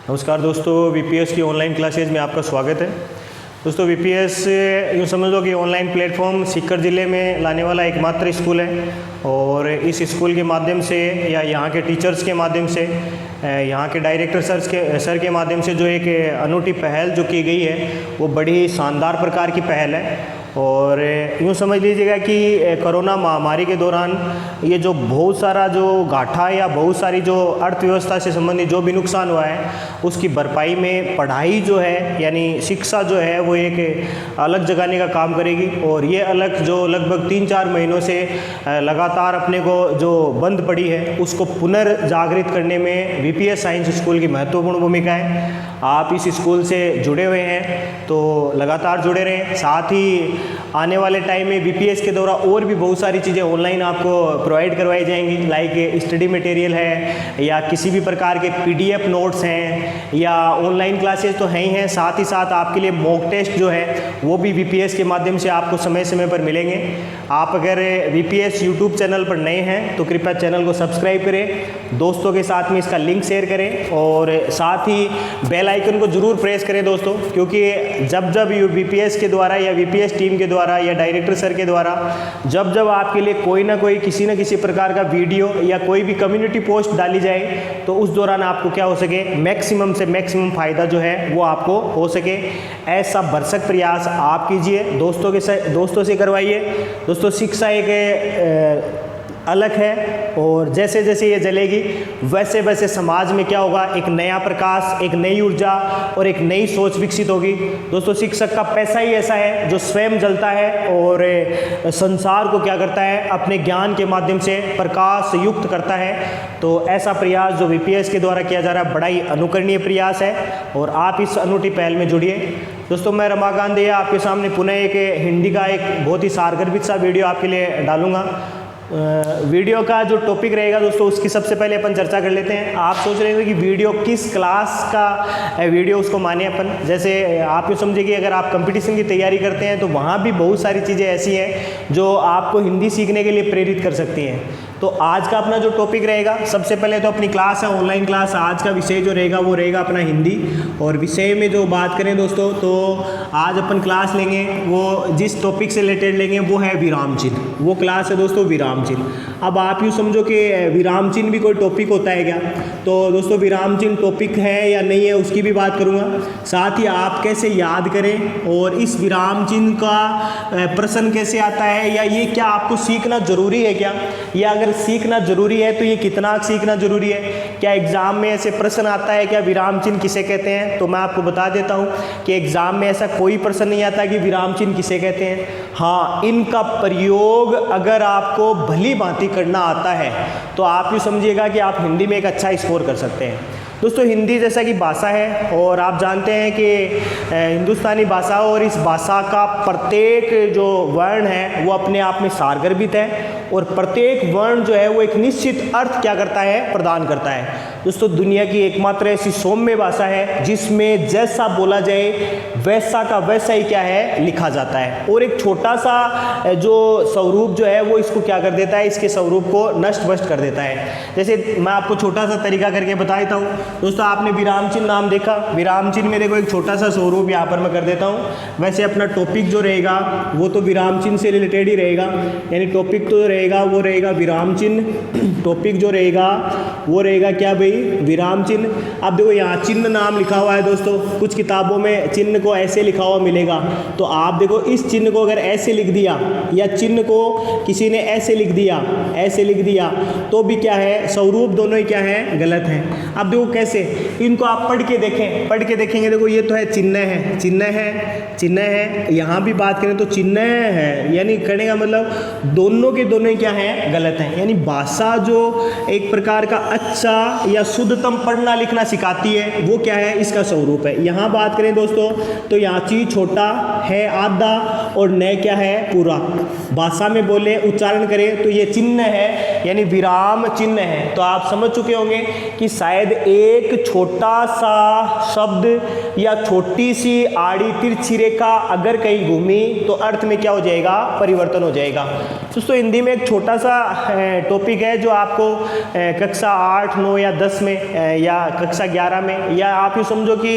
नमस्कार दोस्तों, वीपीएस की ऑनलाइन क्लासेज में आपका स्वागत है। दोस्तों वीपीएस यूँ समझ लो कि ऑनलाइन प्लेटफॉर्म सीकर ज़िले में लाने वाला एकमात्र स्कूल है और इस स्कूल के माध्यम से या यहाँ के टीचर्स के माध्यम से, यहाँ के डायरेक्टर सर के माध्यम से जो एक अनूठी पहल जो की गई है वो बड़ी शानदार प्रकार की पहल है। और यूँ समझ लीजिएगा कि कोरोना महामारी के दौरान ये जो बहुत सारा जो घाटा या बहुत सारी जो अर्थव्यवस्था से संबंधित जो भी नुकसान हुआ है उसकी भरपाई में पढ़ाई जो है यानी शिक्षा जो है वो एक अलग जगाने का काम करेगी। और ये अलग जो लगभग 3-4 महीनों से लगातार अपने को जो बंद पड़ी है उसको पुनर्जागृत करने में वीपीएस साइंस स्कूल की महत्वपूर्ण भूमिका है। आप इस स्कूल से जुड़े हुए हैं तो लगातार जुड़े रहें। साथ ही आने वाले टाइम में वीपीएस के द्वारा और भी बहुत सारी चीज़ें ऑनलाइन आपको प्रोवाइड करवाई जाएंगी, लाइक स्टडी मटेरियल है या किसी भी प्रकार के पीडीएफ नोट्स हैं या ऑनलाइन क्लासेस तो हैं ही हैं। साथ ही साथ आपके लिए मॉक टेस्ट जो है वो भी वीपीएस के माध्यम से आपको समय समय पर मिलेंगे। आप अगर वीपीएस यूट्यूब चैनल पर नए हैं तो कृपया चैनल को सब्सक्राइब करें, दोस्तों के साथ में इसका लिंक शेयर करें और साथ ही बेल आइकन को ज़रूर प्रेस करें दोस्तों, क्योंकि जब जब वीपीएस के द्वारा या वीपीएस टीम के द्वारा या डायरेक्टर सर के द्वारा जब जब आपके लिए कोई ना कोई किसी न किसी प्रकार का वीडियो या कोई भी कम्युनिटी पोस्ट डाली जाए तो उस दौरान आपको क्या हो सके, मैक्सिमम से मैक्सिमम फ़ायदा जो है वो आपको हो सके, ऐसा भरसक प्रयास आप कीजिए। दोस्तों से करवाइए। दोस्तों शिक्षा एक अलग है और जैसे जैसे ये जलेगी वैसे वैसे समाज में क्या होगा, एक नया प्रकाश, एक नई ऊर्जा और एक नई सोच विकसित होगी। दोस्तों शिक्षक का पैसा ही ऐसा है जो स्वयं जलता है और संसार को क्या करता है, अपने ज्ञान के माध्यम से प्रकाश युक्त करता है। तो ऐसा प्रयास जो वीपीएस के द्वारा किया जा रहा है बड़ा ही अनुकरणीय प्रयास है और आप इस अनूठी पहल में जुड़िए। दोस्तों मैं रमाकांत दहिया आपके सामने पुनः एक हिंदी का एक बहुत ही सारगर्भित सा वीडियो आपके लिए डालूंगा। वीडियो का जो टॉपिक रहेगा दोस्तों उसकी सबसे पहले अपन चर्चा कर लेते हैं। आप सोच रहे होंगे कि वीडियो किस क्लास का वीडियो उसको माने अपन, जैसे आप ये समझिए कि अगर आप कंपटीशन की तैयारी करते हैं तो वहाँ भी बहुत सारी चीज़ें ऐसी हैं जो आपको हिंदी सीखने के लिए प्रेरित कर सकती हैं। तो आज का अपना जो टॉपिक रहेगा, सबसे पहले तो अपनी क्लास है ऑनलाइन क्लास, आज का विषय जो रहेगा वो रहेगा अपना हिंदी। और विषय में जो बात करें दोस्तों तो आज अपन क्लास लेंगे वो जिस टॉपिक से रिलेटेड लेंगे वो है विराम चिन्ह। वो क्लास है दोस्तों विराम चिन्ह। अब आप यूँ समझो कि विराम चिन्ह भी कोई टॉपिक होता है क्या, तो दोस्तों विराम चिन्ह टॉपिक है या नहीं है उसकी भी बात करूँगा। साथ ही आप कैसे याद करें और इस विराम चिन्ह का प्रश्न कैसे आता है, या ये क्या आपको सीखना ज़रूरी है क्या, या अगर सीखना जरूरी है तो ये कितना सीखना जरूरी है, क्या एग्जाम में ऐसे प्रश्न आता है क्या विराम चिन्ह किसे कहते हैं। तो मैं आपको बता देता हूँ कि एग्जाम में ऐसा कोई प्रश्न नहीं आता कि विराम चिन्ह किसे कहते हैं। हाँ, इनका प्रयोग अगर आपको भली भांति करना आता है तो आप ये समझिएगा कि आप हिंदी में एक अच्छा स्कोर कर सकते हैं। दोस्तों हिंदी जैसा कि भाषा है और आप जानते हैं कि हिंदुस्तानी भाषा और इस भाषा का प्रत्येक जो वर्ण है वो अपने आप में सारगर्भित है और प्रत्येक वर्ण जो है वो एक निश्चित अर्थ क्या करता है, प्रदान करता है। दोस्तों दुनिया की एकमात्र ऐसी सौम्य भाषा है जिसमें जैसा बोला जाए वैसा का वैसा ही क्या है, लिखा जाता है। और एक छोटा सा जो स्वरूप जो है वो इसको क्या कर देता है, इसके स्वरूप को नष्ट भ्रष्ट कर देता है। जैसे मैं आपको छोटा सा तरीका करके बता देता हूँ। दोस्तों आपने विराम चिन्ह नाम देखा, विराम चिन्ह में देखो एक छोटा सा स्वरूप यहाँ पर मैं कर देता हूँ। वैसे अपना टॉपिक जो रहेगा वो तो विराम चिन्ह से रिलेटेड ही रहेगा, यानी टॉपिक तो रहेगा वो रहेगा विराम चिन्ह। टॉपिक जो रहेगा वो रहेगा क्या भाई, विराम चिन्ह। अब देखो यहाँ चिन्ह नाम लिखा हुआ है दोस्तों, कुछ किताबों में चिन्ह को ऐसे लिखा हुआ मिलेगा, तो आप देखो इस चिन्ह को अगर ऐसे लिख दिया या चिन्ह को किसी ने ऐसे लिख दिया तो भी क्या है, स्वरूप दोनों ही क्या है, गलत है। अब देखो कैसे, इनको आप पढ़ के देखेंगे। देखो ये तो है चिन्ह है। यहाँ भी बात करें तो चिन्ह है, यानी कहने का मतलब दोनों के दोनों ही क्या है, गलत हैं। यानी भाषा जो एक प्रकार का अच्छा या शुद्धतम पढ़ना लिखना सिखाती है वो क्या है, इसका स्वरूप है। यहाँ बात करें दोस्तों तो यहाँ चीज छोटा है आधा और न क्या है, पूरा। भाषा में बोले उच्चारण करें तो ये चिन्ह है, यानी विराम चिन्ह है। तो आप समझ चुके होंगे कि शायद एक छोटा सा शब्द या छोटी सी आड़ी तिरछी रेखा अगर कहीं घूमी तो अर्थ में क्या हो जाएगा, परिवर्तन हो जाएगा। दोस्तों हिंदी में एक छोटा सा टॉपिक है जो आपको कक्षा 8, 9 या 10 में या कक्षा 11 में, या आप यूँ समझो कि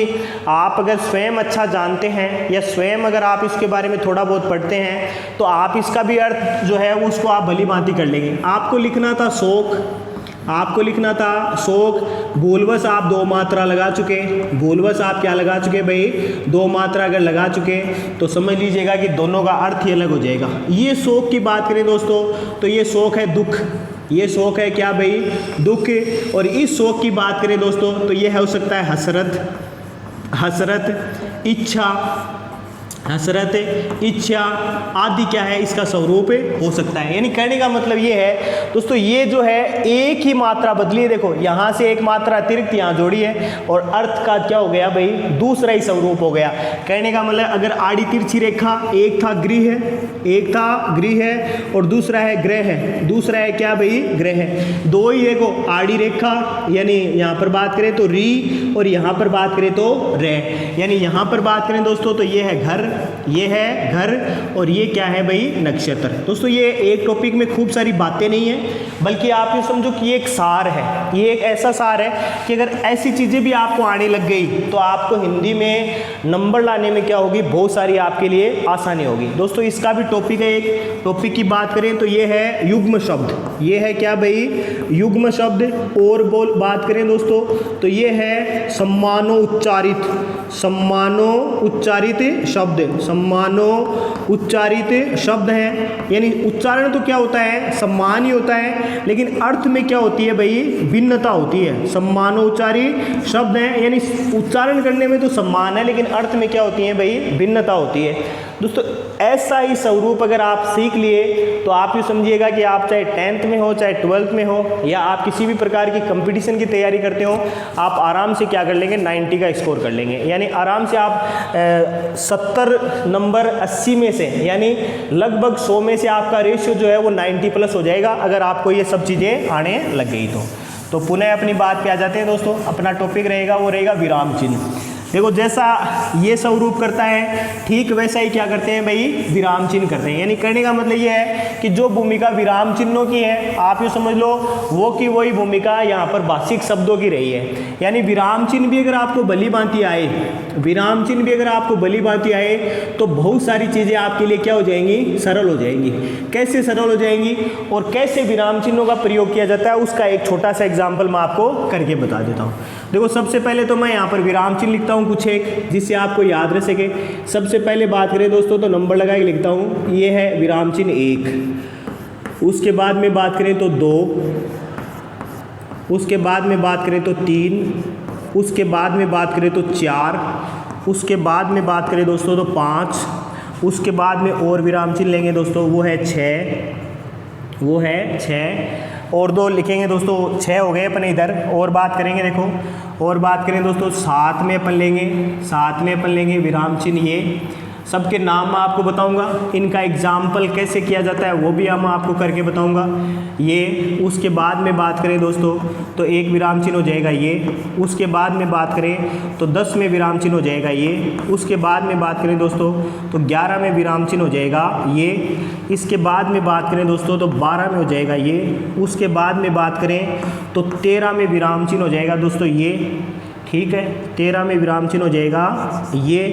आप अगर स्वयं अच्छा जानते हैं या स्वयं अगर आप इसके बारे में थोड़ा बहुत पढ़ते हैं तो आप इसका भी अर्थ जो है उसको आप भली भांति कर लेंगे। आपको लिखना था शौक, आपको लिखना था शौक, बोलवस आप 2 मात्रा लगा चुके, बोलवस आप क्या लगा चुके भाई, 2 मात्रा अगर लगा चुके तो समझ लीजिएगा कि दोनों का अर्थ ही अलग हो जाएगा। ये शौक की बात करें दोस्तों तो ये शौक है दुख, ये शौक है क्या भाई, दुख। और इस शौक की बात करें दोस्तों तो ये हो सकता है हसरत, हसरत, इच्छा, हसरत, इच्छा आदि क्या है इसका स्वरूप हो सकता है। यानी कहने का मतलब ये है दोस्तों, ये जो है एक ही मात्रा बदली है, देखो यहाँ से एक मात्रा अतिरिक्त यहाँ जोड़ी है और अर्थ का क्या हो गया भाई, दूसरा ही स्वरूप हो गया। कहने का मतलब अगर आड़ी तिरछी रेखा, एक था गृह है, एक था गृह है और दूसरा है ग्रह है, दूसरा है क्या भाई, ग्रह है। दो ही देखो आड़ी रेखा, यानी यहाँ पर बात करें तो री और यहाँ पर बात करें तो रे। यानी यहाँ पर बात करें दोस्तों तो ये है घर, ये है घर और ये क्या है भाई, नक्षत्र। दोस्तों ये एक टॉपिक में खूब सारी बातें नहीं है, बल्कि आप ये समझो कि ये एक सार है, ये एक ऐसा सार है कि अगर ऐसी चीज़ें भी आपको आने लग गई तो आपको हिंदी में नंबर लाने में क्या होगी, बहुत सारी आपके लिए आसानी होगी। दोस्तों इसका भी टॉपिक है, एक टॉपिक की बात करें तो ये है युग्म शब्द, ये है क्या भाई, युग्म शब्द। और बात करें दोस्तों तो ये है सम्मानो उच्चारित, सम्मानो उच्चारित शब्द, सम्मानो उच्चारित शब्द है। यानी उच्चारण तो क्या होता है, सम्मान ही होता है, लेकिन अर्थ में क्या होती है भाई, भिन्नता होती है। सम्मानो उच्चारित शब्द है, यानी उच्चारण करने में तो सम्मान है, लेकिन अर्थ में क्या होती है भाई, भिन्नता होती है। दोस्तों ऐसा ही स्वरूप अगर आप सीख लिए तो आप ये समझिएगा कि आप चाहे 10th में हो, चाहे 12th में हो, या आप किसी भी प्रकार की कंपटीशन की तैयारी करते हो, आप आराम से क्या कर लेंगे, 90 का स्कोर कर लेंगे। यानी आराम से आप 70 नंबर 80 में से, यानी लगभग 100 में से आपका रेशियो जो है वो 90 प्लस हो जाएगा अगर आपको ये सब चीज़ें आने लग गई तो पुनः अपनी बात पे आ जाते हैं दोस्तों। अपना टॉपिक रहेगा वो रहेगा विराम चिन्ह। देखो जैसा ये स्वरूप करता है ठीक वैसा ही क्या करते हैं भाई, विराम चिन्ह करते हैं। यानी कहने का मतलब ये है कि जो भूमिका विराम चिन्हों की है, आप ये समझ लो वो की वही भूमिका यहाँ पर भाषिक शब्दों की रही है। यानी विराम चिन्ह भी अगर आपको भली भांति आए, विराम चिन्ह भी अगर आपको भली भांति आए तो बहुत सारी चीज़ें आपके लिए क्या हो जाएंगी, सरल हो जाएंगी। कैसे सरल हो जाएंगी और कैसे विराम चिन्हों का प्रयोग किया जाता है उसका एक छोटा सा एग्जाम्पल मैं आपको करके बता देता हूँ। देखो सबसे पहले तो मैं यहाँ पर विराम चिन्ह लिखता हूँ कुछ एक, जिससे आपको याद रह सके। सबसे पहले बात करें दोस्तों तो नंबर लगा के लिखता हूँ, ये है विराम चिन्ह 1। उसके बाद में बात करें तो 2, उसके बाद में बात करें तो 3, उसके बाद में बात करें तो 4, उसके बाद में बात करें दोस्तों तो 5, उसके बाद में और विराम चिन्ह लेंगे दोस्तों वो है 6, वो है 6 और 2 लिखेंगे दोस्तों, 6 हो गए अपने इधर। और बात करेंगे देखो, और बात करें दोस्तों 7 में अपन लेंगे, 7 में अपन लेंगे विराम चिन्ह। ये सबके नाम मैं आपको बताऊंगा, इनका एग्जाम्पल कैसे किया जाता है वो भी हम आपको करके बताऊंगा। ये उसके बाद में बात करें दोस्तों तो एक विराम चिन्ह हो जाएगा ये, उसके बाद में बात करें तो 10 में विराम चिन्ह हो जाएगा ये, उसके बाद में बात करें दोस्तों तो 11 में विराम चिन्ह हो जाएगा ये, इसके बाद में बात करें दोस्तों तो 12 में हो जाएगा ये, उसके बाद में बात करें तो 13 में विराम चिन्ह हो जाएगा दोस्तों ये, ठीक है, 13 में विराम चिन्ह हो जाएगा ये।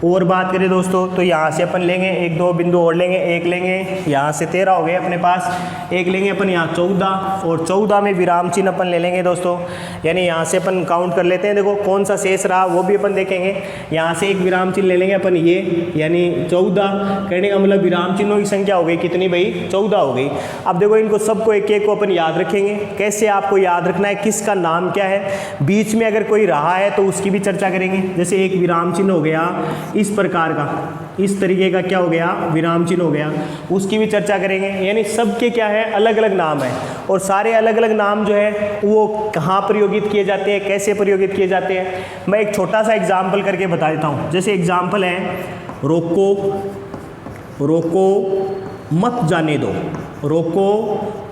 और बात करें दोस्तों तो यहाँ से अपन लेंगे 1-2 बिंदु और लेंगे, एक लेंगे यहाँ से 13 हो गए अपने पास, एक लेंगे अपन यहाँ 14 और 14 में विराम चिन्ह अपन ले लेंगे दोस्तों। यानी यहाँ से अपन काउंट कर लेते हैं, देखो कौन सा शेष रहा वो भी अपन देखेंगे। यहाँ से एक विराम चिन्ह ले लेंगे अपन ये, यानी 14। कहने का मतलब विराम चिन्हों की संख्या हो गई कितनी भाई, 14 हो गई। अब देखो इनको सबको एक एक को अपन याद रखेंगे। कैसे आपको याद रखना है, किसका नाम क्या है, बीच में अगर कोई रहा है तो उसकी भी चर्चा करेंगे। जैसे एक विराम चिन्ह हो गया इस प्रकार का, इस तरीके का क्या हो गया, विराम चिन्ह हो गया, उसकी भी चर्चा करेंगे। यानी सबके क्या है, अलग अलग नाम है और सारे अलग अलग नाम जो है वो कहाँ प्रयोगित किए जाते हैं, कैसे प्रयोगित किए जाते हैं, मैं एक छोटा सा एग्जाम्पल करके बता देता हूँ। जैसे एग्जाम्पल है रोको, रोको मत जाने दो, रोको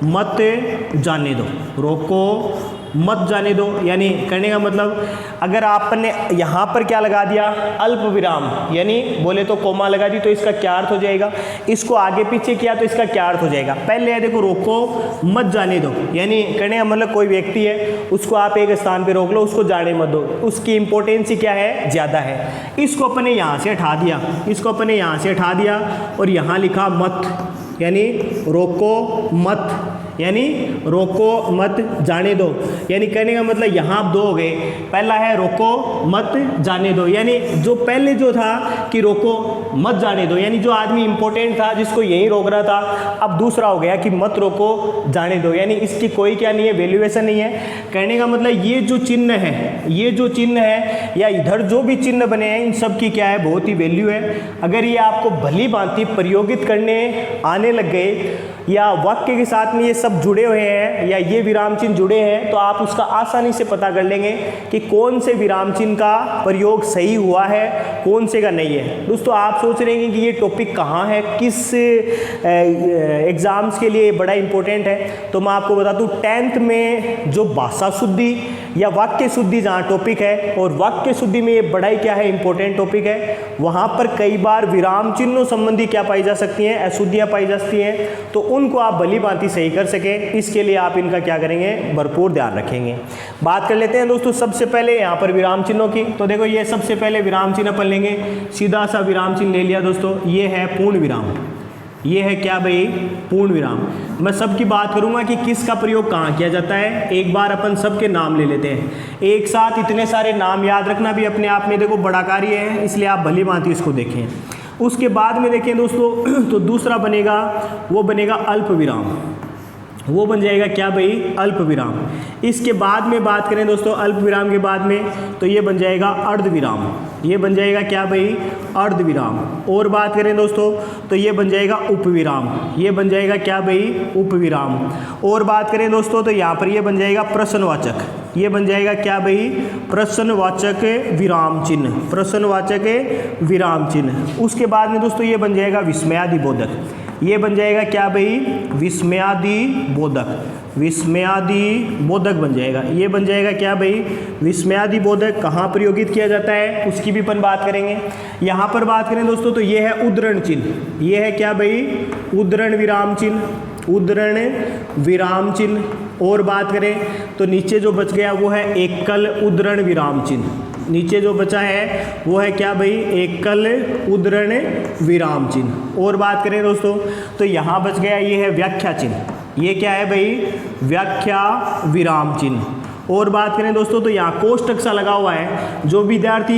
मत जाने दो, रोको मत जाने दो, यानी कहने का मतलब अगर आपने यहाँ पर क्या लगा दिया, अल्प विराम, यानी बोले तो कोमा लगा दी, तो इसका क्या अर्थ हो जाएगा, इसको आगे पीछे किया तो इसका क्या अर्थ हो जाएगा। पहले है देखो, रोको मत जाने दो, यानी कहने का मतलब कोई व्यक्ति है उसको आप एक स्थान पे रोक लो, उसको जाने मत दो, उसकी इंपॉर्टेंस क्या है, ज़्यादा है। इसको अपने यहाँ से हटा दिया, इसको अपने यहाँ से हटा दिया और यहाँ लिखा मत, यानी रोको मत, यानी रोको मत जाने दो, यानी कहने का मतलब यहाँ आप दो हो गए। पहला है रोको मत जाने दो, यानी जो पहले जो था कि रोको मत जाने दो, यानी जो आदमी इंपॉर्टेंट था जिसको यहीं रोक रहा था, अब दूसरा हो गया कि मत रोको जाने दो, यानी इसकी कोई क्या नहीं है, वैल्यूएशन नहीं है। कहने का मतलब ये जो चिन्ह है, ये जो चिन्ह है या इधर जो भी चिन्ह बने हैं, इन सब की क्या है, बहुत ही वैल्यू है। अगर ये आपको भली भांति प्रयोगित करने आने लग गए या वाक्य के साथ में ये सब जुड़े हुए हैं या ये विराम चिन्ह जुड़े हैं, तो आप उसका आसानी से पता कर लेंगे कि कौन से विराम चिन्ह का प्रयोग सही हुआ है, कौन से का नहीं है। दोस्तों आप सोच रहे हैं कि ये टॉपिक कहाँ है, किस एग्ज़ाम्स के लिए बड़ा इंपॉर्टेंट है, तो मैं आपको बता दूँ 10th में जो भाषा शुद्धि या वाक्य शुद्धि जहाँ टॉपिक है, और वाक्य शुद्धि में ये बड़ा ही क्या है, इंपॉर्टेंट टॉपिक है। वहाँ पर कई बार विराम चिन्हों संबंधी क्या पाई जा सकती हैं, अशुद्धियाँ पाई जा सकती हैं, तो उनको आप भली भांति सही कर सके, इसके लिए आप इनका क्या करेंगे, भरपूर ध्यान रखेंगे। बात कर लेते हैं दोस्तों सबसे पहले यहाँ पर विराम चिन्हों की। तो देखो ये सबसे पहले विराम चिन्ह अपन लेंगे, सीधा सा विराम चिन्ह ले लिया दोस्तों, ये है पूर्ण विराम, ये है क्या भाई, पूर्ण विराम। मैं सबकी बात करूंगा कि किसका प्रयोग कहाँ किया जाता है, एक बार अपन सबके नाम ले लेते हैं। एक साथ इतने सारे नाम याद रखना भी अपने आप में देखो बड़ा कार्य है, इसलिए आप भली भांति इसको देखें। उसके बाद में देखें दोस्तों, तो दूसरा बनेगा, वो बनेगा अल्प विराम, वो बन जाएगा क्या भाई, अल्प विराम। इसके बाद में बात करें दोस्तों, अल्प विराम के बाद में, तो ये बन जाएगा अर्ध विराम, ये बन जाएगा क्या भाई, अर्ध विराम। और बात करें दोस्तों, तो ये बन जाएगा उपविराम, ये बन जाएगा क्या भाई, उपविराम। और बात करें दोस्तों, तो यहाँ पर ये बन जाएगा प्रश्नवाचक, ये बन जाएगा क्या भाई, प्रश्नवाचक विराम चिन्ह, प्रश्नवाचक विराम चिन्ह। उसके बाद में दोस्तों ये बन जाएगा विस्मयादि बोधक, ये बन जाएगा क्या भाई, विस्मयादि बोधक, विस्मयादि बोधक बन जाएगा, ये बन जाएगा क्या भाई, विस्मयादि बोधक। कहाँ प्रयोगित किया जाता है उसकी भी अपन बात करेंगे। यहाँ पर बात करें दोस्तों, तो ये है उद्धरण चिन्ह, ये है क्या भाई, उद्धरण विराम चिन्ह, उद्धरण विराम चिन्ह। और बात करें तो नीचे जो बच गया वो है एकल उद्धरण विराम चिन्ह, नीचे जो बचा है वो है क्या भाई, एकल उद्धरण विराम चिन्ह। और बात करें दोस्तों, तो यहाँ बच गया ये है व्याख्या चिन्ह, ये क्या है भाई, व्याख्या विराम चिन्ह। और बात करें दोस्तों, तो यहाँ कोष्टक सा लगा हुआ है। जो विद्यार्थी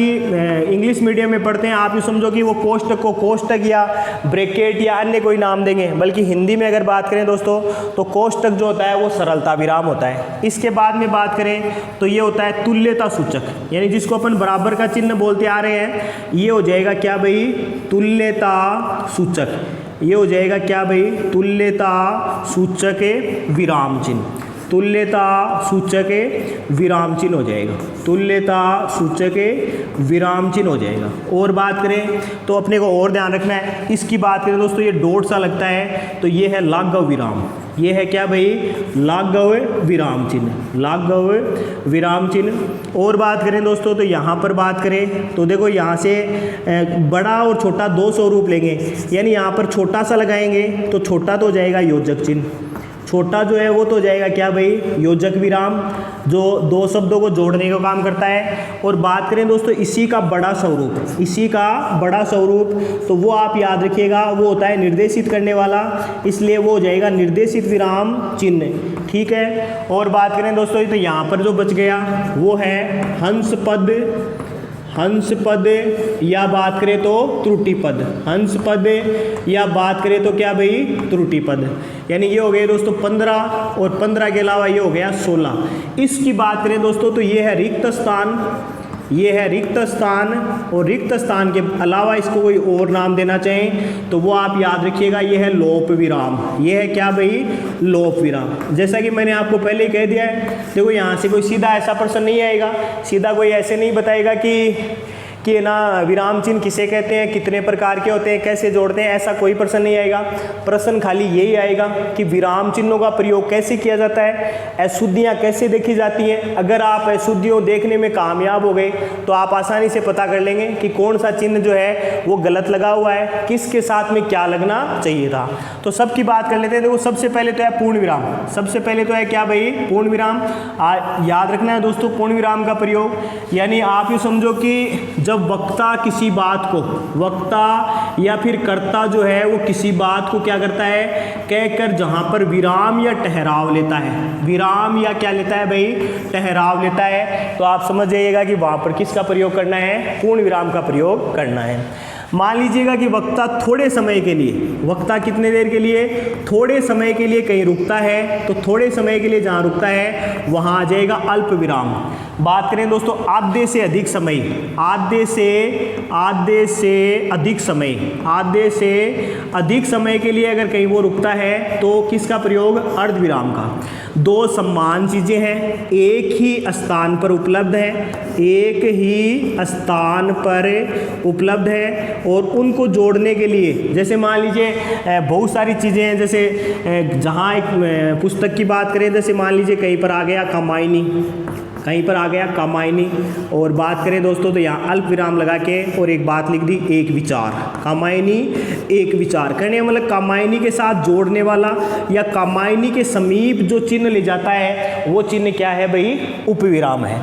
इंग्लिश मीडियम में पढ़ते हैं, आप ये समझो कि वो कोष्टक को कोष्टक या ब्रैकेट या अन्य कोई नाम देंगे, बल्कि हिंदी में अगर बात करें दोस्तों, तो कोष्टक जो होता है वो सरलता विराम होता है। इसके बाद में बात करें तो ये होता है तुल्यता सूचक, यानी जिसको अपन बराबर का चिन्ह बोलते आ रहे हैं, ये हो जाएगा क्या भाई, तुल्यता सूचक, ये हो जाएगा क्या भाई, तुल्यता सूचक विराम चिन्ह, तुल्यता सूचक विराम चिन्ह हो जाएगा, तुल्यता सूचक विराम चिन्ह हो जाएगा। और बात करें तो अपने को और ध्यान रखना है, इसकी बात करें दोस्तों, ये डॉट सा लगता है, तो ये है लाघव विराम, ये है क्या भाई, लाघव विराम चिन्ह, लाघव विराम चिन्ह। और बात करें दोस्तों, तो यहाँ पर बात करें तो देखो यहाँ से बड़ा और छोटा दो स्वरूप लेंगे, यानी यहाँ पर छोटा सा लगाएंगे तो छोटा तो हो जाएगा योजक चिन्ह, छोटा जो है वो तो जाएगा क्या भाई, योजक विराम, जो दो शब्दों को जोड़ने का काम करता है। और बात करें दोस्तों इसी का बड़ा स्वरूप, इसी का बड़ा स्वरूप, तो वो आप याद रखिएगा, वो होता है निर्देशित करने वाला, इसलिए वो हो जाएगा निर्देशित विराम चिन्ह, ठीक है। और बात करें दोस्तों, तो यहाँ पर जो बच गया वो है हंस पद, हंस पद, या बात करें तो त्रुटि पद, हंस पद, या बात करें तो क्या भाई, त्रुटि पद। यानी ये हो गए दोस्तों 15, और 15 के अलावा ये हो गया 16। इसकी बात करें दोस्तों, तो ये है रिक्त स्थान, ये है रिक्त स्थान, और रिक्त स्थान के अलावा इसको कोई और नाम देना चाहें तो वो आप याद रखिएगा, ये है लोप विराम, ये है क्या भाई, लोप विराम। जैसा कि मैंने आपको पहले ही कह दिया है, देखो यहाँ से कोई सीधा ऐसा प्रश्न नहीं आएगा, सीधा कोई ऐसे नहीं बताएगा कि कि ना विराम चिन्ह किसे कहते हैं, कितने प्रकार के होते हैं, कैसे जोड़ते हैं, ऐसा कोई प्रश्न नहीं आएगा। प्रश्न खाली यही आएगा कि विराम चिन्हों का प्रयोग कैसे किया जाता है, अशुद्धियाँ कैसे देखी जाती हैं। अगर आप अशुद्धियों देखने में कामयाब हो गए तो आप आसानी से पता कर लेंगे कि कौन सा चिन्ह जो है वो गलत लगा हुआ है, किसके साथ में क्या लगना चाहिए था। तो सबकी बात कर लेते हैं। देखो सबसे पहले तो है पूर्ण विराम, सबसे पहले तो है क्या भाई, पूर्ण विराम। याद रखना है दोस्तों पूर्ण विराम का प्रयोग, यानी आप ये समझो कि जब वक्ता किसी बात को, वक्ता या फिर कर्ता जो है वो किसी बात को क्या करता है, कहकर जहाँ पर विराम या ठहराव लेता है, विराम या क्या लेता है भाई, ठहराव लेता है, तो आप समझ जाइएगा कि वहाँ पर किसका प्रयोग करना है, पूर्ण विराम का प्रयोग करना है। मान लीजिएगा कि वक्ता थोड़े समय के लिए, वक्ता कितने देर के लिए, थोड़े समय के लिए कहीं रुकता है, तो थोड़े समय के लिए जहाँ रुकता है वहाँ आ जाएगा अल्प विराम। बात करें दोस्तों आधे से अधिक समय, आधे से अधिक समय, आधे से अधिक समय के लिए अगर कहीं वो रुकता है तो किसका प्रयोग, अर्ध विराम का। दो समान चीज़ें हैं, एक ही स्थान पर उपलब्ध है, एक ही स्थान पर उपलब्ध है, और उनको जोड़ने के लिए जैसे मान लीजिए बहुत सारी चीज़ें हैं, जैसे जहाँ एक पुस्तक की बात करें, जैसे मान लीजिए कहीं पर आ गया कामायनी, कहीं पर आ गया कामायनी, और बात करें दोस्तों तो यहाँ अल्प विराम लगा के और एक बात लिख दी, एक विचार, कामायनी एक विचार। कहने मतलब कामायनी के साथ जोड़ने वाला या कामायनी के समीप जो चिन्ह ले जाता है वो चिन्ह क्या है भाई, उपविराम है।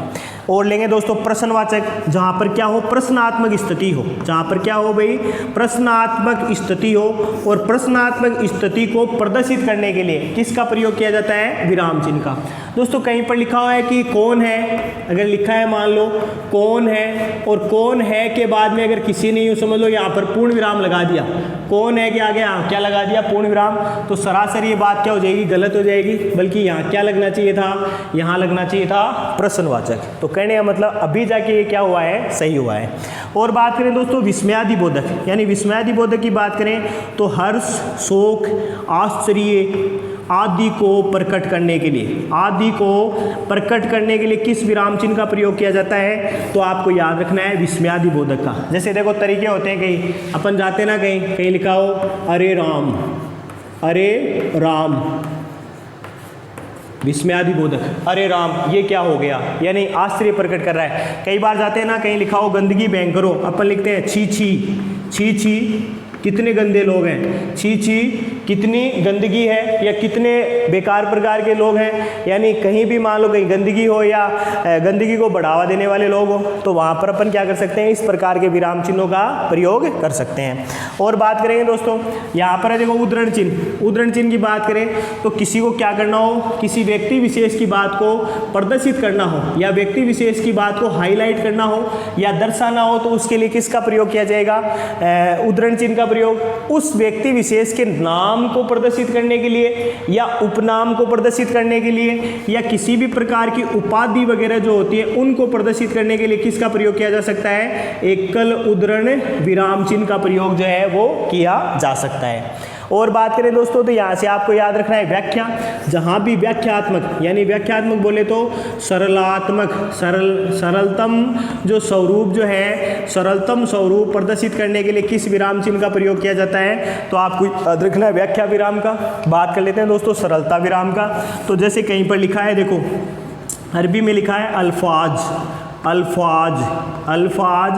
और लेंगे दोस्तों प्रश्नवाचक, जहाँ पर क्या हो, प्रश्नात्मक स्थिति हो, जहाँ पर क्या हो भाई, प्रश्नात्मक स्थिति हो, और प्रश्नात्मक स्थिति को प्रदर्शित करने के लिए किसका प्रयोग किया जाता है, विराम चिन्ह का। दोस्तों कहीं पर लिखा हुआ है कि कौन है, अगर लिखा है मान लो कौन है, और कौन है के बाद में अगर किसी ने यूँ समझ लो यहाँ पर पूर्ण विराम लगा दिया, कौन है के आगे क्या लगा दिया, पूर्ण विराम, तो सरासर ये बात क्या हो जाएगी, गलत हो जाएगी। बल्कि यहाँ क्या लगना चाहिए था, यहाँ लगना चाहिए था प्रश्नवाचक। तो कहने का मतलब अभी जाके ये क्या हुआ है, सही हुआ है। और बात करें दोस्तों विस्मयादिबोधक, यानी विस्मयादिबोधक की बात करें तो हर्ष, शोक, आश्चर्य आदि को प्रकट करने के लिए, आदि को प्रकट करने के लिए किस विराम चिन्ह का प्रयोग किया जाता है, तो आपको याद रखना है विस्मयादिबोधक का। जैसे देखो तरीके होते हैं, कहीं अपन जाते ना, कहीं लिखा हो अरे राम, अरे राम, विस्मयादिबोधक, अरे राम ये क्या हो गया, यानी आश्चर्य प्रकट कर रहा है। कई बार जाते हैं ना, कहीं लिखा हो गंदगी भयंकर करो, अपन लिखते हैं छी छी, छी छी कितने गंदे लोग हैं, छी छी कितनी गंदगी है, या कितने बेकार प्रकार के लोग हैं, यानी कहीं भी मान लो कहीं गंदगी हो या गंदगी को बढ़ावा देने वाले लोग हो, तो वहाँ पर अपन क्या कर सकते हैं, इस प्रकार के विराम चिन्हों का प्रयोग कर सकते हैं। और बात करेंगे दोस्तों यहाँ पर है देखो उद्धरण चिन्ह, उद्धरण चिन्ह की बात करें तो किसी को क्या करना हो, किसी व्यक्ति विशेष की बात को प्रदर्शित करना हो, या व्यक्ति विशेष की बात को हाईलाइट करना हो या दर्शाना हो, तो उसके लिए किसका प्रयोग किया जाएगा, उद्धरण चिन्ह का प्रयोग। उस व्यक्ति विशेष के नाम को प्रदर्शित करने के लिए या उपनाम को प्रदर्शित करने के लिए या किसी भी प्रकार की उपाधि वगैरह जो होती है उनको प्रदर्शित करने के लिए किसका प्रयोग किया जा सकता है, एकल उद्धरण विराम चिन्ह का प्रयोग जो है वो किया जा सकता है। और बात करें दोस्तों तो यहाँ से आपको याद रखना है व्याख्या, जहाँ भी व्याख्यात्मक, यानी व्याख्यात्मक बोले तो सरलात्मक, सरलतम जो स्वरूप जो है, सरलतम स्वरूप प्रदर्शित करने के लिए किस विराम चिन्ह का प्रयोग किया जाता है, तो आपको याद रखना है व्याख्या विराम का। बात कर लेते हैं दोस्तों सरलता विराम का। तो जैसे कहीं पर लिखा है, देखो अरबी में लिखा है अल्फाज, अल्फाज, अल्फाज।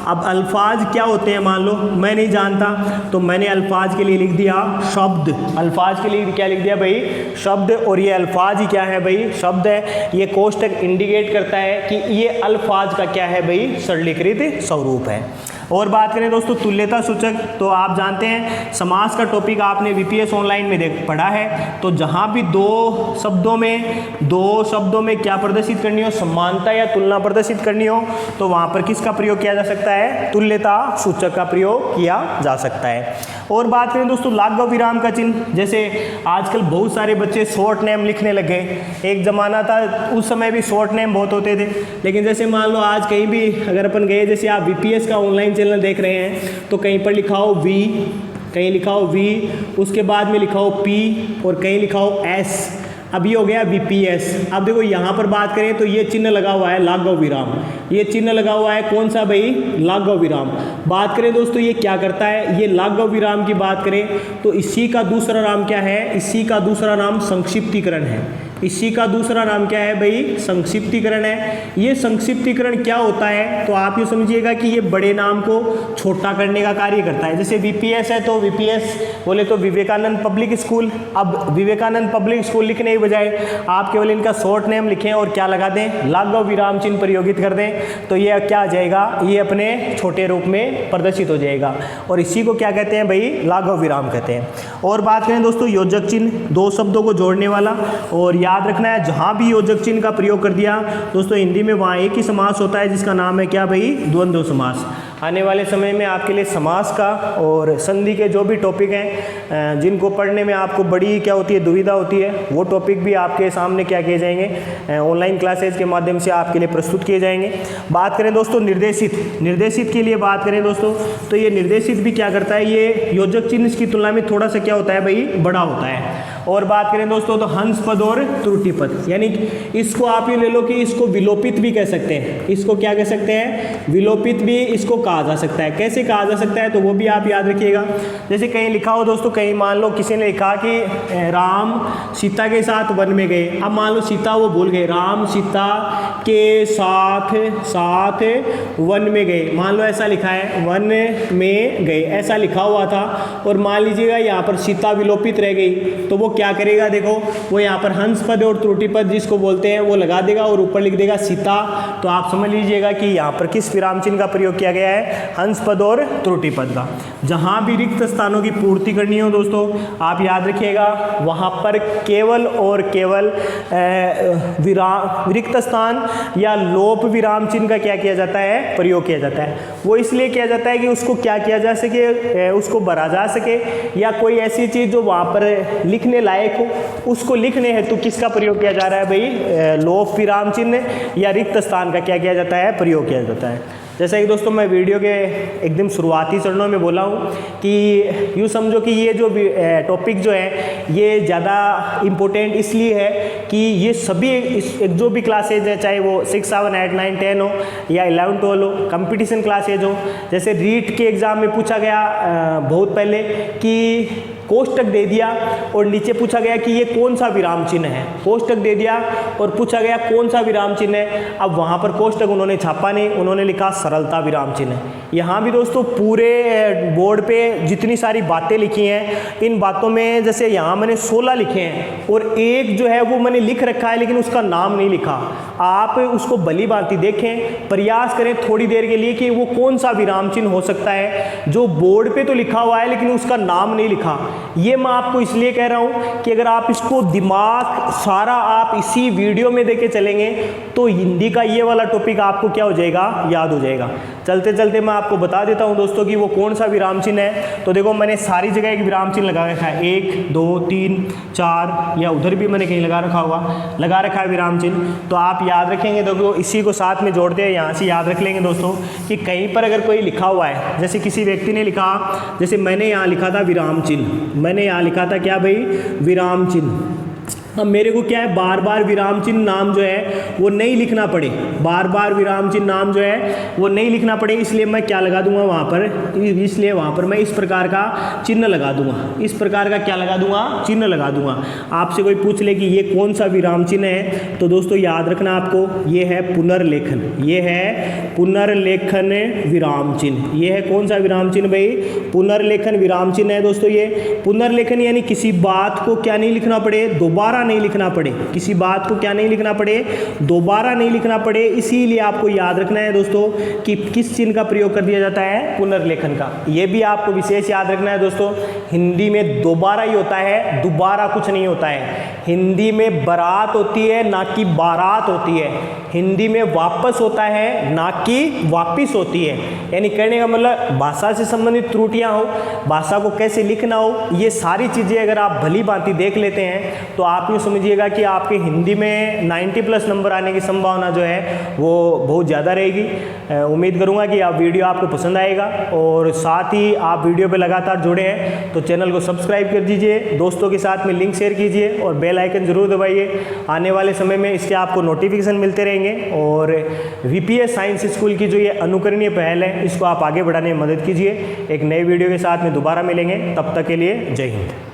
अब अल्फाज क्या होते हैं मान लो मैं नहीं जानता, तो मैंने अल्फाज के लिए लिख दिया शब्द, अल्फाज के लिए क्या लिख दिया भाई, शब्द। और ये अल्फाज ही क्या है भाई, शब्द है। ये कोष्टक इंडिकेट करता है कि ये अल्फाज का क्या है भाई, सरलीकृत स्वरूप है। और बात करें दोस्तों तुल्यता सूचक, तो आप जानते हैं समास का टॉपिक आपने वीपीएस ऑनलाइन में पढ़ा है। तो जहाँ भी दो शब्दों में क्या प्रदर्शित करनी हो, समानता या तुलना प्रदर्शित करनी हो, तो वहाँ पर किसका प्रयोग किया जा सकता है, तुल्यता सूचक का प्रयोग किया जा सकता है। और बात करें दोस्तों लाघव विराम का चिन्ह, जैसे आजकल बहुत सारे बच्चे शॉर्ट नेम लिखने लगे। एक ज़माना था उस समय भी शॉर्ट नेम बहुत होते थे, लेकिन जैसे मान लो आज कहीं भी अगर अपन गए, जैसे आप वीपीएस का ऑनलाइन चैनल देख रहे हैं, तो कहीं पर लिखा हो वी, कहीं लिखा हो वी, उसके बाद में लिखा हो पी, और कहीं लिखा हो एस, अब ये हो गया वीपीएस। अब देखो यहाँ पर बात करें तो ये चिन्ह लगा हुआ है लाघव विराम, ये चिन्ह लगा हुआ है कौन सा भाई, लाघव विराम। बात करें दोस्तों ये क्या करता है, ये लाघव विराम की बात करें तो इसी का दूसरा नाम क्या है, इसी का दूसरा नाम संक्षिप्तीकरण है। इसी का दूसरा नाम क्या है भाई, संक्षिप्तीकरण है। ये संक्षिप्तीकरण क्या होता है, तो आप ये समझिएगा कि ये बड़े नाम को छोटा करने का कार्य करता है। जैसे वीपीएस है तो वीपीएस बोले तो विवेकानंद पब्लिक स्कूल। अब विवेकानंद पब्लिक स्कूल लिखने की बजाय आप केवल इनका शॉर्ट नेम लिखें और क्या लगा दें, लाघव विराम चिन्ह प्रयोगित कर दें, तो ये क्या आ जाएगा, ये अपने छोटे रूप में प्रदर्शित हो जाएगा। और इसी को क्या कहते हैं भाई, लाघव विराम कहते हैं। और बात करें दोस्तों योजक चिन्ह, दो शब्दों को जोड़ने वाला। और याद रखना है जहां भी योजक चिन्ह का प्रयोग कर दिया दोस्तों हिंदी में, वहां एक ही समास होता है जिसका नाम है क्या भाई, द्वंद्व समास। आने वाले समय में आपके लिए समास का और संधि के जो भी टॉपिक हैं जिनको पढ़ने में आपको बड़ी क्या होती है, दुविधा होती है, वो टॉपिक भी आपके सामने क्या किए जाएंगे, ऑनलाइन क्लासेज के माध्यम से आपके लिए प्रस्तुत किए जाएंगे। बात करें दोस्तों निर्देशित के लिए बात करें दोस्तों, तो ये निर्देशित भी क्या करता है, ये योजक चिन्ह की तुलना में थोड़ा सा क्या होता है भाई, बड़ा होता है। और बात करें दोस्तों तो हंस पद और त्रुटि पद, यानी इसको आप ये ले लो कि इसको विलोपित भी कह सकते हैं। इसको क्या कह सकते हैं, विलोपित भी इसको कहा जा सकता है। कैसे कहा जा सकता है, तो वो भी आप याद रखिएगा। जैसे कहीं लिखा हो दोस्तों, कहीं मान लो किसी ने लिखा कि राम सीता के साथ वन में गए। अब मान लो सीता वो भूल गए, राम सीता के साथ वन में गए, मान लो ऐसा लिखा है, वन में गए ऐसा लिखा हुआ था। और मान लीजिएगा यहाँ पर सीता विलोपित रह गई, तो वो क्या करेगा, देखो वो यहाँ पर हंस पद और त्रुटि पद जिसको बोलते हैं वो लगा देगा और ऊपर लिख देगा सीता। तो आप समझ लीजिएगा कि यहाँ पर किस विराम चिन्ह का प्रयोग किया गया है, हंस पद और त्रुटि पद का। जहाँ भी रिक्त स्थानों की पूर्ति करनी हो दोस्तों, आप याद रखिएगा वहाँ पर केवल और केवल रिक्त स्थान या लोप विराम चिन्ह का क्या किया जाता है, प्रयोग किया जाता है। वो इसलिए किया जाता है कि उसको क्या किया जा सके, उसको भरा जा सके, या कोई ऐसी चीज़ जो वहाँ पर लिखने लायक हो उसको लिखने हेतु किसका प्रयोग किया जा रहा है भाई, लोप विराम चिन्ह या रिक्त स्थान का क्या किया जाता है, प्रयोग किया जाता है। जैसा कि दोस्तों मैं वीडियो के एकदम शुरुआती चरणों में बोला हूँ कि यूँ समझो कि ये जो टॉपिक जो है ये ज़्यादा इम्पोर्टेंट इसलिए है कि ये सभी जो भी क्लासेज है, चाहे वो 6, 7, 8, 9, 10 हो या 11, 12 हो, कंपटीशन क्लासेज हो। जैसे रीट के एग्ज़ाम में पूछा गया बहुत पहले कि कोष्टक दे दिया और नीचे पूछा गया कि ये कौन सा विराम चिन्ह है, कोष्टक दे दिया और पूछा गया कौन सा विराम चिन्ह है। अब वहाँ पर कोष्टक उन्होंने छापा नहीं, उन्होंने लिखा सरलता विराम चिन्ह। यहाँ भी दोस्तों पूरे बोर्ड पे जितनी सारी बातें लिखी हैं, इन बातों में जैसे यहाँ मैंने 16 लिखे हैं और एक जो है वो मैंने लिख रखा है लेकिन उसका नाम नहीं लिखा। आप उसको भली भांति देखें, प्रयास करें थोड़ी देर के लिए कि वो कौन सा विराम चिन्ह हो सकता है जो बोर्ड पे तो लिखा हुआ है लेकिन उसका नाम नहीं लिखा। ये मैं आपको इसलिए कह रहा हूँ कि अगर आप इसको दिमाग सारा आप इसी वीडियो में देके चलेंगे तो हिंदी का ये वाला टॉपिक आपको क्या हो जाएगा, याद हो जाएगा। चलते चलते मैं आपको बता देता हूँ दोस्तों कि वो कौन सा विराम चिन्ह है। तो देखो मैंने सारी जगह एक विराम चिन्ह लगा रखा है, 1, 2, 3, 4 या उधर भी मैंने कहीं लगा रखा है विराम चिन्ह। तो आप याद रखेंगे, देखो इसी को साथ में जोड़ते हैं, यहाँ से याद रख लेंगे दोस्तों कि कहीं पर अगर कोई लिखा हुआ है, जैसे किसी व्यक्ति ने लिखा, जैसे मैंने यहाँ लिखा था विराम चिन्ह, मैंने यहाँ लिखा था क्या भाई, विराम चिन्ह। अब मेरे को क्या है, बार बार विराम चिन्ह नाम जो है वो नहीं लिखना पड़े, बार बार विराम चिन्ह नाम जो है वो नहीं लिखना पड़े, इसलिए मैं क्या लगा दूंगा वहाँ पर, इसलिए वहाँ पर मैं इस प्रकार का चिन्ह लगा दूंगा, इस प्रकार का क्या लगा दूंगा, चिन्ह लगा दूंगा। आपसे कोई पूछ ले कि ये कौन सा विराम चिन्ह है, तो दोस्तों याद रखना आपको, ये है पुनर्लेखन, ये है पुनर्लेखन विराम चिन्ह। ये है कौन सा विराम चिन्ह भाई, पुनर्लेखन विराम चिन्ह है दोस्तों। ये पुनर्लेखन यानी किसी बात को क्या नहीं लिखना पड़े, दोबारा नहीं लिखना पड़े, किसी बात को क्या नहीं लिखना पड़े, दोबारा नहीं लिखना पड़े। इसीलिए आपको याद रखना है दोस्तों कि किस चिन्ह का प्रयोग कर दिया जाता है, पुनर्लेखन का। ये भी आपको विशेष याद रखना है दोस्तों, हिंदी में दोबारा ही होता है, दोबारा कुछ नहीं होता है। हिंदी में बारात होती है ना कि बारात होती है, हिंदी में वापस होता है ना कि वापिस होती है। यानी कहने का मतलब भाषा से संबंधित त्रुटियां हो, भाषा को कैसे लिखना हो, ये सारी चीज़ें अगर आप भली भांति देख लेते हैं तो आप आप यूँ समझिएगा कि आपके हिंदी में 90+ नंबर आने की संभावना जो है वो बहुत ज़्यादा रहेगी। उम्मीद करूँगा कि आप वीडियो आपको पसंद आएगा, और साथ ही आप वीडियो पे लगातार जुड़े हैं तो चैनल को सब्सक्राइब कर दीजिए, दोस्तों के साथ में लिंक शेयर कीजिए और बेल आइकन ज़रूर दबाइए। आने वाले समय में इसके आपको नोटिफिकेशन मिलते रहेंगे, और VPS साइंस स्कूल की जो ये अनुकरणीय पहल है इसको आप आगे बढ़ाने में मदद कीजिए। एक नए वीडियो के साथ में दोबारा मिलेंगे, तब तक के लिए जय हिंद।